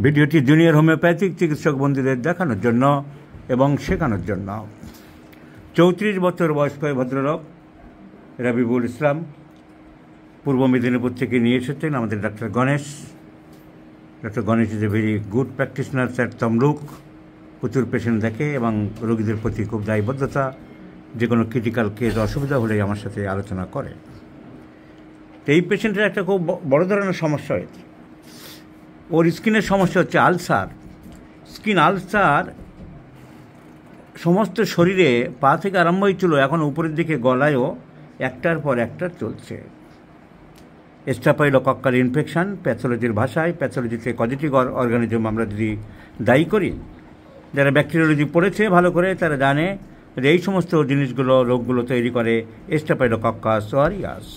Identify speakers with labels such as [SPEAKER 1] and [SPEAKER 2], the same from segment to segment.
[SPEAKER 1] ভিডিওটি junior homeopathic চিকিৎসক বন্ধুদের দেখানোর জন্য এবং শেখানোর জন্য। 34 বছর বয়স্ক ভদ্রলোক রবিবুল ইসলাম পূর্ব মেদিনীপুর থেকে নিয়ে এসেছেন আমাদের doctor Ganesh. Doctor Ganesh is a very good practitioner at Tamluk. প্রচুর পেশেন্ট দেখে এবং রোগীদের প্রতি খুব দায়বদ্ধতা। যে কোনো ক্রিটিক্যাল কেস অসুবিধা হলেই আমার সাথে আলোচনা করে। তো এই পেশেন্টের একটা খুব বড় ধরনের সমস্যা হয়েছে। ওর স্কিনের সমস্যা হচ্ছে আলসার। স্কিন আলসার সমস্ত শরীরে পা থেকে আরম্ভ হয়েছিল, এখন উপরের দিকে গলায়ও একটার পর একটা চলছে। স্ট্যাফাইলোকক্কাল ইনফেকশন, প্যাথোলজির ভাষায়, প্যাথোলজিতে পজিটিভ অর্গানিজম আমরা যদি দায়ী করি, যারা ব্যাকটেরিওলজি পড়েছে ভালো করে তারা জানে যে এই সমস্ত জিনিসগুলো রোগগুলো তৈরি করে স্ট্যাফাইলোকক্কাস অরিয়াস।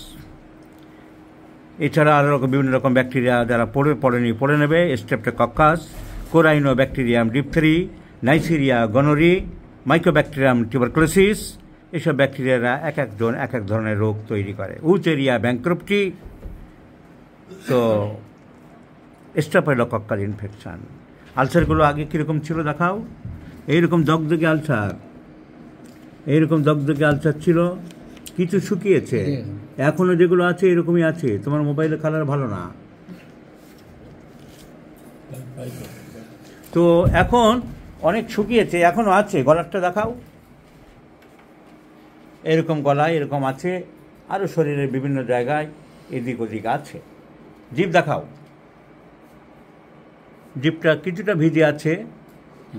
[SPEAKER 1] এছাড়া আরও বিভিন্ন রকম ব্যাকটেরিয়া যারা পড়েনি পড়ে নেবে। Streptococcus, Corynebacterium diphtheriae, Neisseria gonorrhoeae, Mycobacterium tuberculosis, এসব ব্যাকটেরিয়ারা এক একজন এক এক ধরনের রোগ তৈরি করে। উচেরিয়া ব্যাংক্রপ্টি। তো স্ট্যাফাইলোকক্কাল ইনফেকশন। আলসারগুলো আগে কীরকম ছিল দেখাও। এইরকম দগদগে আলসার, এইরকম দগদগে আলসার ছিল, কিছু শুকিয়েছে, এখনও যেগুলো আছে এরকমই আছে। তোমার মোবাইলের কালার ভালো না, তো এখন অনেক শুকিয়েছে, এখনও আছে। গলারটা দেখাও, এরকম গলায় এরকম আছে, আরও শরীরের বিভিন্ন জায়গায় এদিক ওদিক আছে। জিভ দেখাও, জিভটা কিছুটা ভিজে আছে,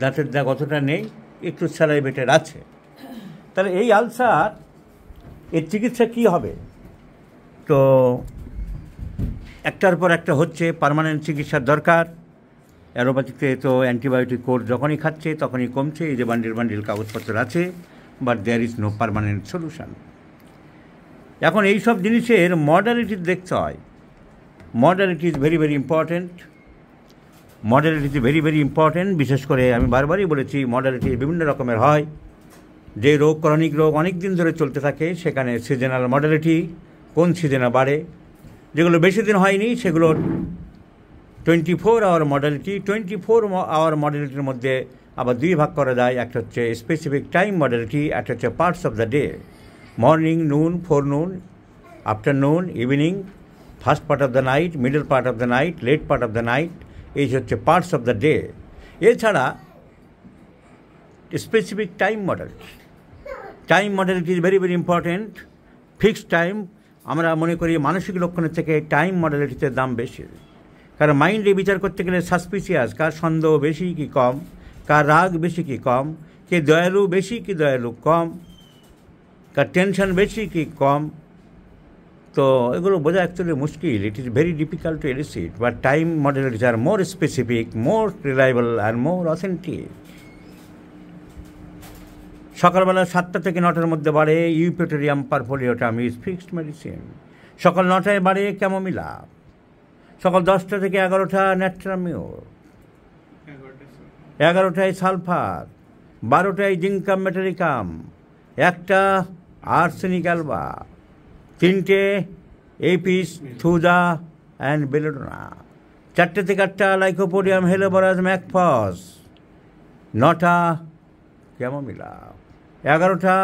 [SPEAKER 1] দাঁতের দাগ অতটা নেই, একটু স্যালাইভেটেড আছে। তাহলে এই আলসার এর চিকিৎসা কী হবে? তো একটার পর একটা হচ্ছে, পার্মানেন্ট চিকিৎসার দরকার। অ্যালোপ্যাথিতে তো অ্যান্টিবায়োটিক কোর্স যখনই খাচ্ছে তখনই কমছে, এই যে বান্ডিল বান্ডিল কাগজপত্র আছে, but there is no permanent solution. এখন এই সব জিনিসের মডালিটি দেখতে হয়। Modality is very very important. Modality is very very important. বিশেষ করে আমি বারবারই বলেছি, মডালিটি বিভিন্ন রকমের হয়। যে রোগ, ক্রনিক রোগ অনেক দিন ধরে চলতে থাকে, সেখানে সিজনাল মডালিটি, কোন সিজনে বাড়ে। যেগুলো বেশি দিন হয়নি সেগুলো 24 আওয়ার মডালিটি। 24 আওয়ার মডালিটির মধ্যে আবার দুই ভাগ করা যায়। একটা হচ্ছে স্পেসিফিক টাইম মডালিটি, একটা হচ্ছে parts of the day. Morning, noon, forenoon, afternoon, evening, first part of the night, middle part of the night, late part of the night, এই হচ্ছে পার্টস অফ দ্য ডে। এছাড়া specific time modality, time modality is very very important. Fixed time, আমরা মনে করি মানসিক লক্ষণের থেকে time মডালিটিতে দাম বেশি। কারণ মাইন্ডে বিচার করতে গেলে সাসপিসিয়াস, কার সন্দেহ বেশি কি কম, কার রাগ বেশি কি কম, কে দয়ালু বেশি কি দয়ালু কম, কার টেনশন বেশি কি কম, তো এগুলো বোঝা অ্যাকচুয়ালি মুশকিল। It is very difficult to elicit, but time modalities are more specific, more reliable and more authentic. সকালবেলা 7টা থেকে 9টার মধ্যে বাড়ে Eupatorium perfoliatum, is fixed medicine. সকাল 9টায় বাড়ে ক্যামোমিলা। সকাল 10টা থেকে 11টা ন্যাট্রামিওর, 11টায় সালফার, 12টায় জিঙ্কাম মেটারিকাম, 1টা আর্সেনিক অ্যালবা, 3টে এপিস থুজা অ্যান্ড বেলোডোনা, 4টে থেকে 8টা লাইকোপোডিয়াম হেলোবরাস ম্যাকফস, 9টা ক্যামোমিলা, 11টা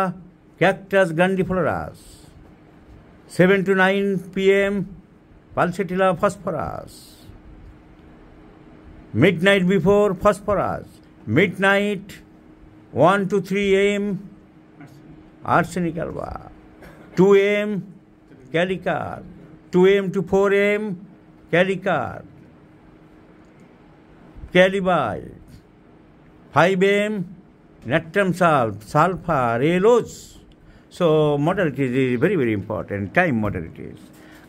[SPEAKER 1] cactus grandiflorus, 7 to 9 PM pulsatilla phosphorus, midnight before phosphorus, midnight 1 to 3 AM arsenic alba, 2 AM calicar, 2 AM to 4 AM calicar, calibite, 5 AM natrium salt, sulfur, aloes. So modalities is very very important, time modalities.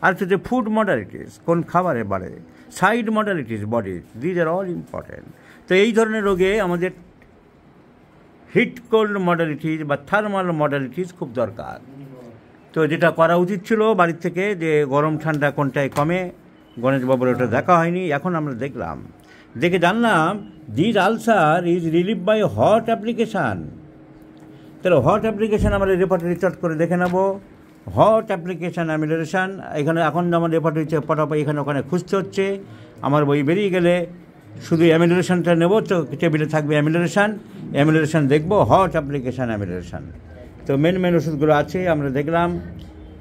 [SPEAKER 1] Also the food modalities, কোন খাবারে বাড়ে, side modalities body, these are all important. তো এই ধরনের রোগে আমাদের hit cold modalities বা thermal modalities খুব দরকার। তো যেটা করা উচিত ছিল বাড়ির থেকে, যে গরম ঠান্ডা কোনটায় কমে, গণেশবাবুর ওটা দেখা হয়নি, এখন আমরা দেখলাম, দেখে জানলাম this ulcer is relieve by hot application. তাহলে হট অ্যাপ্লিকেশান আমরা রেপার্টরি চার্ট করে দেখে নেব। হট অ্যাপ্লিকেশান অ্যামিলেশন, এখানে এখন আমার রেপার্টরি পটাপট এখানে ওখানে খুঁজতে হচ্ছে। আমার বই বেরিয়ে গেলে শুধু অ্যামিলোরেশনটা নেব, তো টেবিলে থাকবে অ্যামিলোরেশন দেখবো, হট অ্যাপ্লিকেশান অ্যামিলোরেশন। তো মেন ওষুধগুলো আছে আমরা দেখলাম,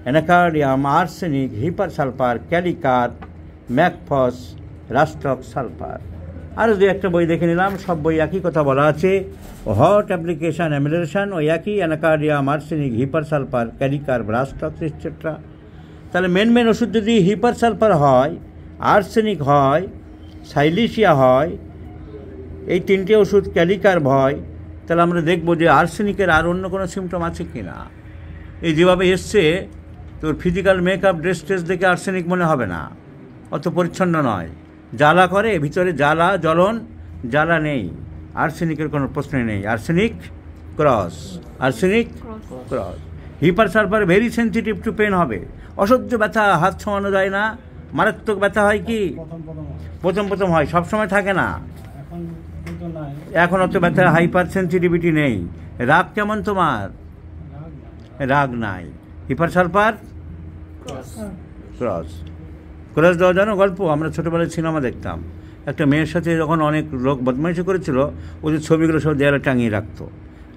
[SPEAKER 1] anacardium, arsenic, hepar sulphur, ক্যালিকার, ম্যাকফস, রাস্টক sulphur. আরও দু একটা বই দেখে নিলাম, সব বই একই কথা বলা আছে, হট অ্যাপ্লিকেশান অ্যামিলোরেশন ওই একই, anacardium, arsenic, hepar sulphur, ক্যালিকার, রাস্টক etcetera. তাহলে মেন ওষুধ যদি হিপার সালফার হয়, আর্সেনিক হয়, সাইলিশিয়া হয়, এই তিনটে ওষুধ ক্যালিকার হয়, তাহলে আমরা দেখব যে আর্সেনিকের আর অন্য কোনো সিমটম আছে কি না। এই যেভাবে এসছে তোর ফিজিক্যাল মেকআপ, ড্রেস দেখে আর্সেনিক মনে হবে না, অত পরিচ্ছন্ন নয়, জ্বালা করে, ভিতরে জ্বালা, জ্বলন, জ্বালা নেই, আর্সেনিকের কোনো প্রশ্নই নেই। Arsenic cross. Hepar sulphur very sensitive to pain হবে, অসহ্য ব্যথা, হাত ছোঁয়ানো যায় না, মারাত্মক ব্যথা হয় কি প্রথম হয়, সবসময় থাকে না, এখন অত ব্যথা, হাইপার সেন্সিটিভিটি নেই। রাগ কেমন তোমার? রাগ নাই। হিপার সালফার ক্রস দেওয়া জানো গল্প? আমরা ছোটোবেলায় সিনেমা দেখতাম, একটা মেয়ের সাথে যখন অনেক লোক বদমাইশি করেছিল, ওদের ছবিগুলো সব দেয়ালে টাঙিয়ে রাখতো,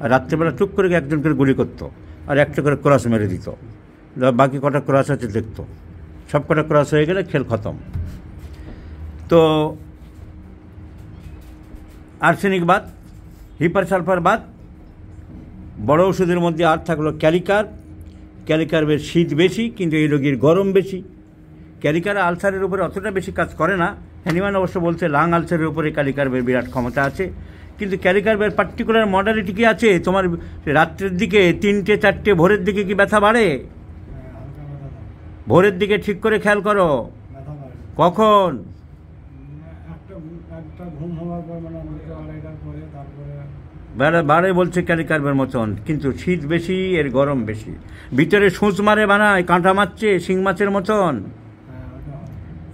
[SPEAKER 1] আর রাত্রেবেলা টুক করে একজন করে গুলি করতো, আর একটা করে ক্রস মেরে দিত, বাকি কটা ক্রস আছে দেখতো, সব কটা ক্রস হয়ে গেলে খেল খতম। তো আর্সেনিক বাদ, হিপার সালফার বাদ, বড় ওষুধের মধ্যে আর থাকলো ক্যালিকার্বের শীত বেশি, কিন্তু এই রোগীর গরম বেশি। ক্যালিকার আলসারের উপরে অতটা বেশি কাজ করে না, হ্যানিম্যান অবশ্য বলছে লাং আলসারের উপরে ক্যালিকার্বের বিরাট ক্ষমতা আছে, কিন্তু ক্যালিকার্বের পার্টিকুলার মডালিটি কি আছে? তোমার রাত্রের দিকে 3টে-4টে ভোরের দিকে কি ব্যথা বাড়ে? ভোরের দিকে ঠিক করে খেয়াল করো, কখন? বাড়ে বলছে ক্যালিকার্বের মতন, কিন্তু শীত বেশি, এর গরম বেশি, ভিতরে সূচ মারে বানায়, কাঁটা মারছে শিং মাছের মতন,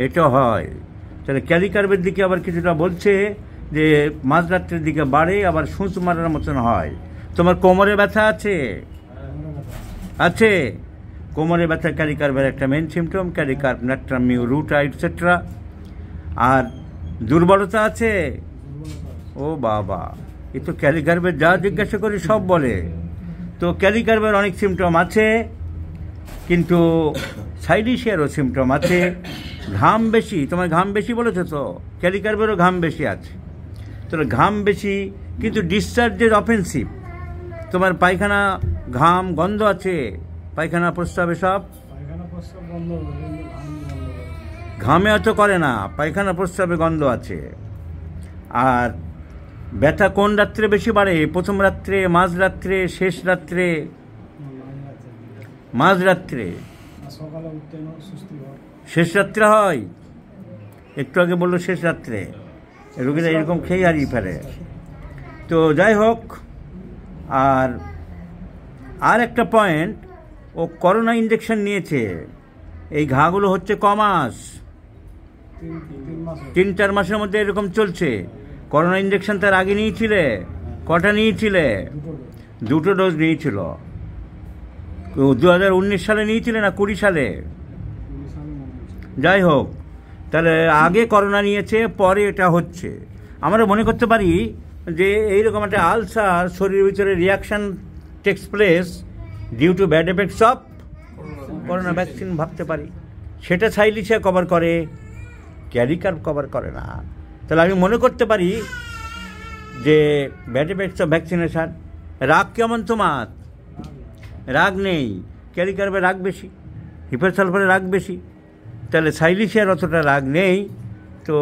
[SPEAKER 1] এটা হয়। তাহলে ক্যালিকার্বের দিকে আবার কিছুটা বলছে যে মাঝরাত্রের দিকে বাড়ে, আবার সূচ মারার মতন হয়। তোমার কোমরে ব্যথা আছে? কোমরে ব্যথা ক্যালিকার্বের একটা main symptom, kali carb, natrum, mur, ruta etcetera. আর দুর্বলতা আছে? ও বাবা, এ তো ক্যালিকার্বের যা জিজ্ঞাসা করি সব বলে। তো ক্যালিকার্বের অনেক সিমটম আছে, কিন্তু সাইলিশিয়ারও সিমটম আছে। ঘাম বেশি, তোমার ঘাম বেশি বলেছো তো, ক্যালিকার্বেরও ঘাম বেশি আছে। তাহলে ঘাম বেশি, কিন্তু ডিসচার্জের অফেন্সিভ, তোমার পায়খানা, ঘাম, গন্ধ আছে, পায়খানা প্রস্রাবে সব ঘামে অত করে না, পায়খানা প্রস্রাবে গন্ধ আছে। আর ব্যথা কোন রাত্রে বেশি বাড়ে? প্রথম রাত্রে, মাঝরাত্রে, শেষ রাত্রে? মাঝরাত্রে। শেষ রাত্রে হয়, একটু আগে বললো শেষ রাত্রে, রোগীরা এরকম খেয়ে হারিয়ে ফেলে। তো যাই হোক, আর একটা পয়েন্ট, ও করোনা ইঞ্জেকশন নিয়েছে, এই ঘাগুলো হচ্ছে কমাস, 3-4 মাসের মধ্যে এরকম চলছে। করোনা ইঞ্জেকশন তার আগে নিয়েছিলে? কটা নিয়েছিলে? 2টো ডোজ নিয়েছিল। 2019 সালে নিয়েছিলে না 20 সালে? যাই হোক, তাহলে আগে করোনা নিয়েছে, পরে এটা হচ্ছে। আমরা মনে করতে পারি যে এইরকম একটা আলসার, শরীরের ভিতরে reaction takes place due to bad effects of Corona vaccine ভাবতে পারি। সেটা সাইলিশিয়া কভার করে, ক্যালিকার্ব কভার করে না। তাহলে আমি মনে করতে পারি যে ব্যাড এফেক্টস অফ ভ্যাকসিনেশান। রাগ কেমন তোমার? রাগ নেই, ক্যালিকার্বে রাগ বেশি, হিপার সালফারে রাগ বেশি, তাহলে সাইলিশিয়ার অতটা রাগ নেই। তো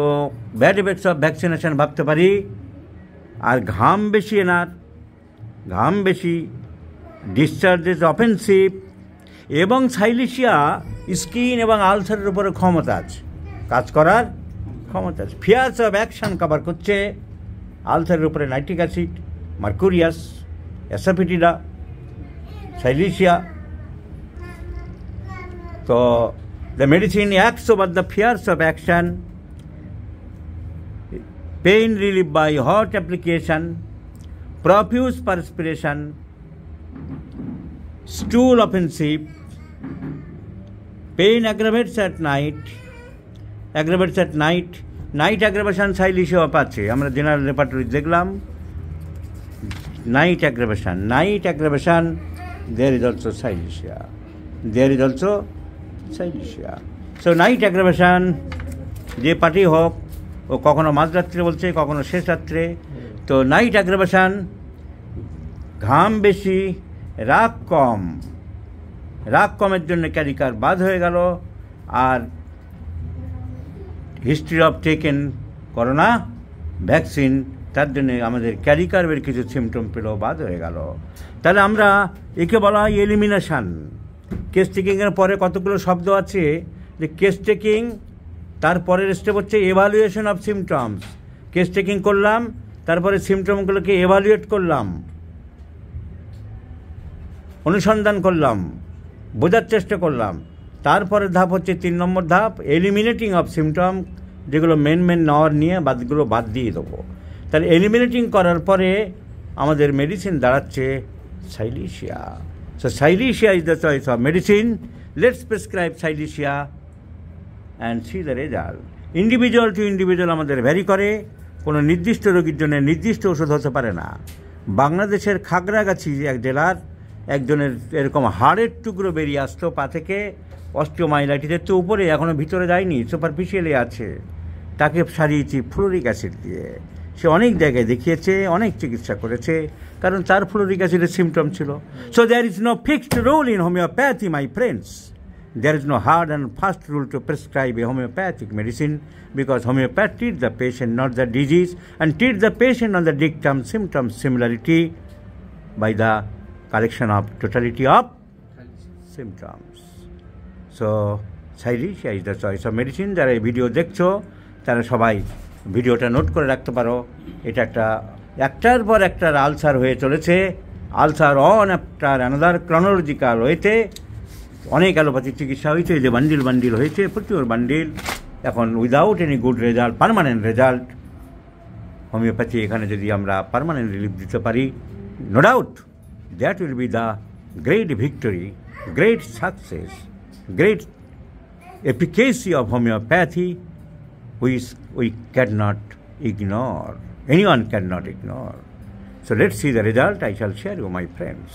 [SPEAKER 1] ব্যাড এফেক্টস অফ ভ্যাকসিনেশান ভাবতে পারি। আর ঘাম বেশি, এনার ঘাম বেশি, ডিসচার্জেস অফেন্সিভ, এবং সাইলিশিয়া স্কিন এবং আলসারের উপরে ক্ষমতা আছে, কাজ করার ক্ষমতা আছে। ফিয়ার্স অফ অ্যাকশান কভার করছে আলসারের উপরে নাইট্রিক অ্যাসিড, মার্কুরিয়াস, অ্যাসাফিটিডা, সাইলিশিয়া। তো the medicine acts over the fears of action, pain relief by hot application, profuse perspiration, stool offensive, pain aggravates at night, night aggravation silicea পাচ্ছে, আমরা general repertory দেখলাম। Night aggravation, there is also silesia. So night aggravation, যে party হোক, ও কখনো মাঝরাত্রে বলছে, কখনো শেষ রাত্রে। তো নাইট aggravation, ঘাম বেশি, রাগ কমের জন্য ক্যারিকার বাদ হয়ে গেল। আর history of taken corona vaccine, তার জন্যে আমাদের ক্যারিকার্ভের কিছু সিমটম পেলেও বাদ হয়ে গেল। তাহলে আমরা একে বলা হয় এলিমিনেশান। কেস টেকিংয়ের পরে কতগুলো শব্দ আছে, যে কেস টেকিং, তারপরের স্টেপ হচ্ছে evaluation of symptoms. Case taking করলাম, তারপরে সিমটমগুলোকে এভালুয়েট করলাম, অনুসন্ধান করলাম, বোঝার চেষ্টা করলাম। তারপরে ধাপ হচ্ছে 3 নম্বর ধাপ, এলিমিনেটিং অফ সিমটম, যেগুলো মেন নেওয়ার নিয়ে বাদগুলো বাদ দিয়ে দেবো। তাহলে এলিমিনেটিং করার পরে আমাদের মেডিসিন দাঁড়াচ্ছে silicea. So silicea is the choice of medicine. Let's prescribe silicea and C the result. Individual two individual আমাদের ভ্যারি করে, কোনো নির্দিষ্ট রোগীর জন্য নির্দিষ্ট ওষুধ হতে পারে না। বাংলাদেশের খাগড়াগাছি এক জেলার একজনের এরকম হাড়ের টুকরো বেরিয়ে আসতো পা থেকে, অস্টিওমাইলাইটিসের তো উপরে, এখনও ভিতরে যায়নি, সুপারফিশিয়ালি আছে। তাকে সারিয়েছি ফ্লোরিক অ্যাসিড দিয়ে। সে অনেক জায়গায় দেখিয়েছে, অনেক চিকিৎসা করেছে, কারণ তার ফ্লোরিক অ্যাসিডের সিমটম ছিল। So there is no fixed rule in homeopathy, my friends. There is no hard and fast rule to prescribe a homeopathic medicine, because homeopathy treats the patient, not the disease, and treats the patient on the dictum symptom similarity by the correction of totality of symptoms. So silicea is the choice of medicine. যারা এই video দেখছো তারা সবাই ভিডিওটা note করে রাখতে পারো। এটা একটার পর একটা আলসার হয়ে চলেছে, ulcer on after another chronological ওয়েতে। অনেক অ্যালোপ্যাথিক চিকিৎসা হয়েছে, যে বান্ডিল হয়েছে, প্রচুর বান্ডিল, এখন without any good result, permanent result. Homeopathy এখানে যদি আমরা পার্মানেন্ট রিলিফ দিতে পারি, no doubt that will be the great victory, great success, great efficacy of homeopathy, which we cannot ignore. Anyone cannot ignore. So let's see the result. I shall share you, my friends.